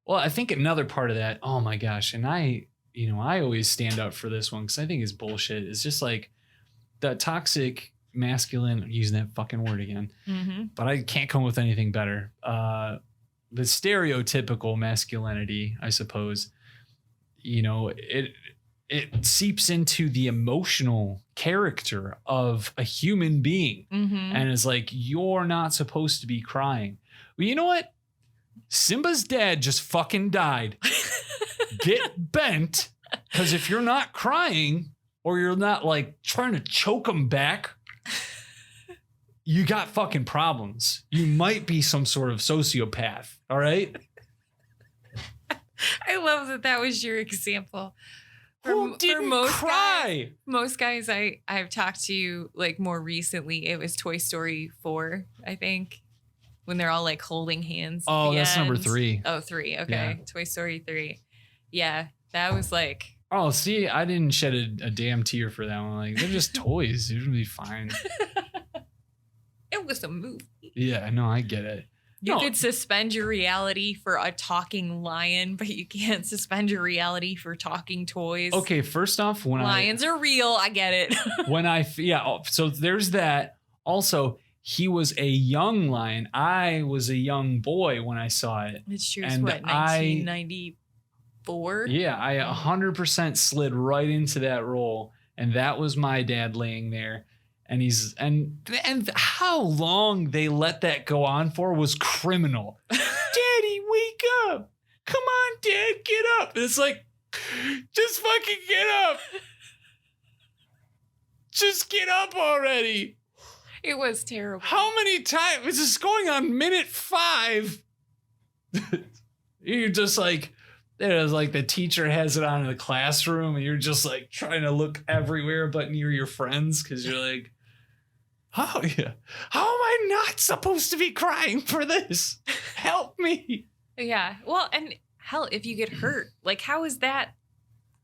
Well, I think another part of that, oh my gosh, and I always stand up for this one because I think it's bullshit. It's just like the toxic masculine, I'm using that fucking word again, but I can't come up with anything better. The stereotypical masculinity, I suppose, it seeps into the emotional character of a human being and is like, you're not supposed to be crying. Well, you know what? Simba's dad just fucking died. Get bent, because if you're not crying or you're not like trying to choke him back, you got fucking problems. You might be some sort of sociopath. All right. I love that was your example. Who didn't cry? Most guys I've talked to like more recently, it was Toy Story 4, I think. When they're all like holding hands. Oh, that's number 3. Oh, 3. Okay. Yeah. Toy Story 3. Yeah. That was like. Oh, see, I didn't shed a damn tear for that one. Like, they're just toys. They're going to be fine. It was a movie. Yeah, no, I get it. You could suspend your reality for a talking lion, but you can't suspend your reality for talking toys. Okay, first off, lions are real. I get it. So there's that. Also, he was a young lion. I was a young boy when I saw it. It's true. It's what, 1994? Yeah, I 100% slid right into that role. And that was my dad laying there. And and how long they let that go on for was criminal. Daddy, wake up. Come on, Dad, get up. And it's like, just fucking get up. Just get up already. It was terrible. How many times? This is going on minute 5. You're just like, there's like the teacher has it on in the classroom and you're just like trying to look everywhere but near your friends because you're like, oh yeah, how am I not supposed to be crying for this? Help me. Yeah. Well, and hell, if you get hurt, like how does that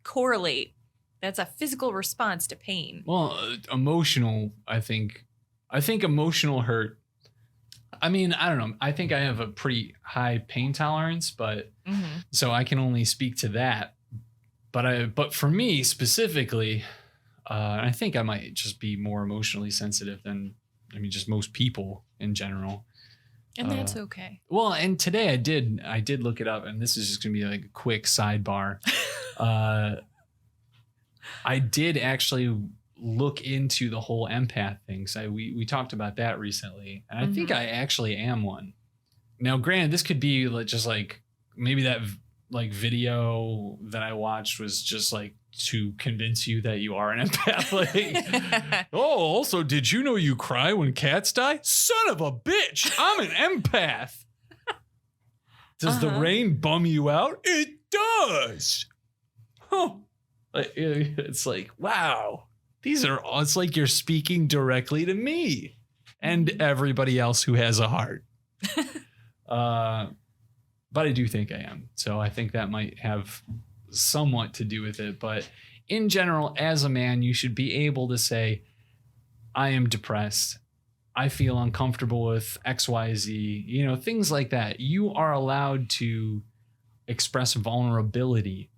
correlate? That's a physical response to pain. Well, emotional, I think emotional hurt. I mean, I don't know. I think I have a pretty high pain tolerance, but so I can only speak to that. But for me specifically, I think I might just be more emotionally sensitive than, just most people in general. And that's okay. Well, and today I did look it up, and this is just gonna be like a quick sidebar. I did actually look into the whole empath thing. So we talked about that recently, and I think I actually am one. Now, granted, this could be just like maybe that like video that I watched was just like to convince you that you are an empath. Like, oh, also, did you know you cry when cats die? Son of a bitch, I'm an empath. Does the rain bum you out? It does. Huh. It's like, wow. It's like you're speaking directly to me and everybody else who has a heart. But I do think I am. So I think that might have somewhat to do with it. But in general, as a man, you should be able to say, I am depressed. I feel uncomfortable with XYZ, things like that. You are allowed to express vulnerability.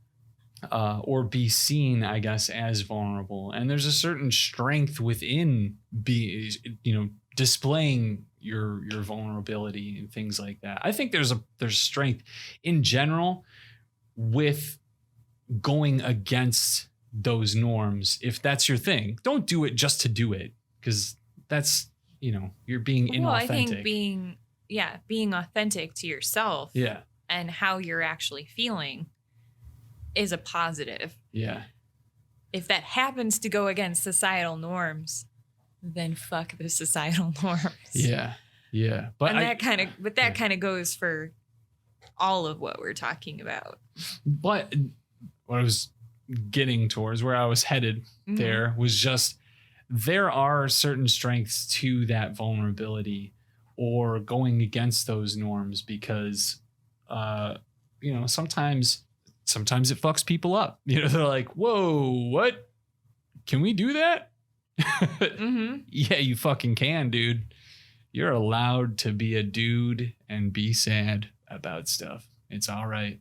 Or be seen, I guess, as vulnerable. And there's a certain strength within displaying your vulnerability and things like that. I think there's strength in general with going against those norms. If that's your thing, don't do it just to do it, because that's, you're being inauthentic. Well, I think being authentic to yourself. Yeah. And how you're actually feeling is a positive. Yeah. If that happens to go against societal norms, then fuck the societal norms. Yeah. Yeah. But that kind of goes for all of what we're talking about. But what I was getting towards, where I was headed there, was just there are certain strengths to that vulnerability or going against those norms because sometimes it fucks people up. They're like, whoa, what? Can we do that? Yeah, you fucking can, dude. You're allowed to be a dude and be sad about stuff. It's all right.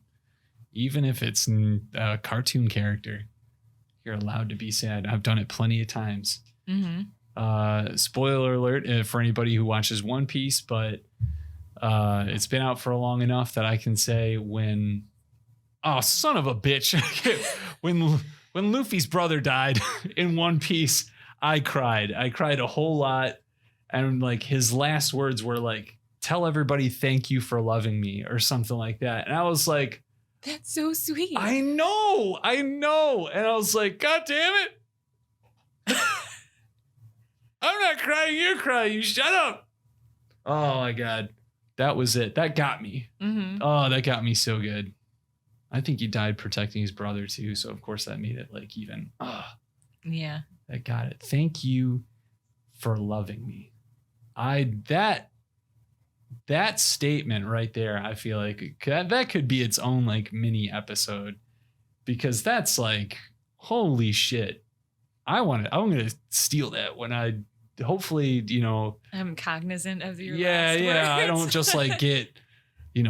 Even if it's a cartoon character, you're allowed to be sad. I've done it plenty of times. Spoiler alert for anybody who watches One Piece, but it's been out for long enough that I can say when, oh, son of a bitch, when Luffy's brother died in One Piece, I cried. I cried a whole lot. And like his last words were like, tell everybody thank you for loving me or something like that. And I was like, that's so sweet. I know. And I was like, God damn it. I'm not crying. You're crying. You shut up. Oh my God. That was it. That got me. Oh, that got me so good. I think he died protecting his brother too. So of course that made it like even, yeah, that got it. Thank you for loving me. That statement right there, I feel like that could be its own like mini episode, because that's like, holy shit. I'm going to steal that when I, hopefully, I'm cognizant of your last words. I don't just like get,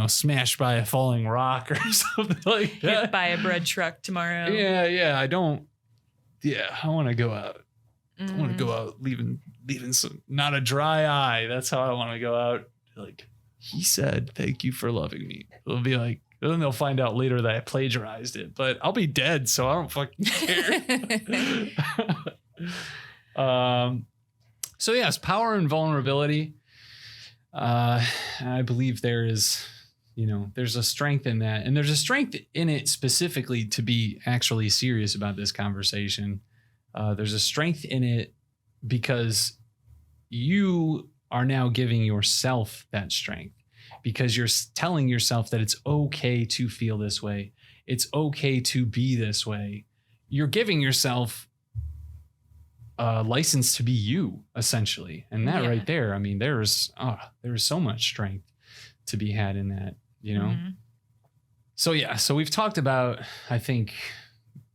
smashed by a falling rock or something like that. Hit by a bread truck tomorrow. Yeah. I don't. Yeah, I want to go out. I want to go out leaving some, not a dry eye. That's how I want to go out. Like, he said, thank you for loving me. It'll be like, then they'll find out later that I plagiarized it, but I'll be dead, so I don't fucking care. So yes, power and vulnerability. I believe there is, there's a strength in that, and there's a strength in it specifically to be actually serious about this conversation. There's a strength in it because you are now giving yourself that strength, because you're telling yourself that it's okay to feel this way. It's okay to be this way. You're giving yourself a license to be you, essentially. And that right there, I mean, there's so much strength to be had in that, So yeah, so we've talked about, I think,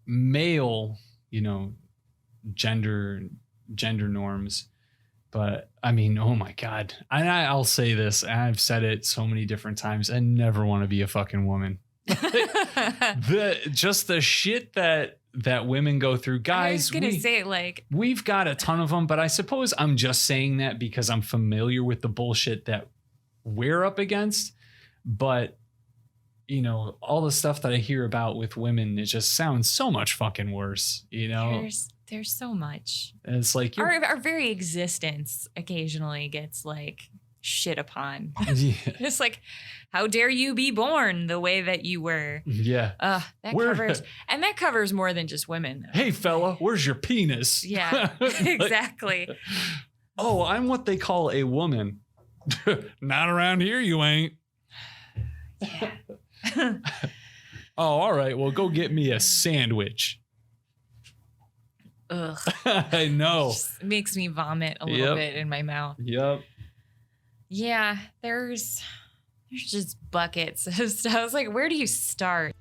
male, gender norms. But I mean, oh my God. And I'll say this, and I've said it so many different times, I never want to be a fucking woman. the shit that women go through, guys. I was gonna say, like, we've got a ton of them, but I suppose I'm just saying that because I'm familiar with the bullshit that we're up against. But all the stuff that I hear about with women, it just sounds so much fucking worse. There's so much. It's like our very existence occasionally gets like shit upon. Yeah. It's like, how dare you be born the way that you were? Yeah. That covers more than just women. Though. Hey fella, where's your penis? Yeah, exactly. Oh, I'm what they call a woman. Not around here, you ain't. Yeah. Oh, all right. Well, go get me a sandwich. Ugh. I know. It makes me vomit a little bit in my mouth. Yep. Yeah, there's just buckets of stuff. I was like, where do you start?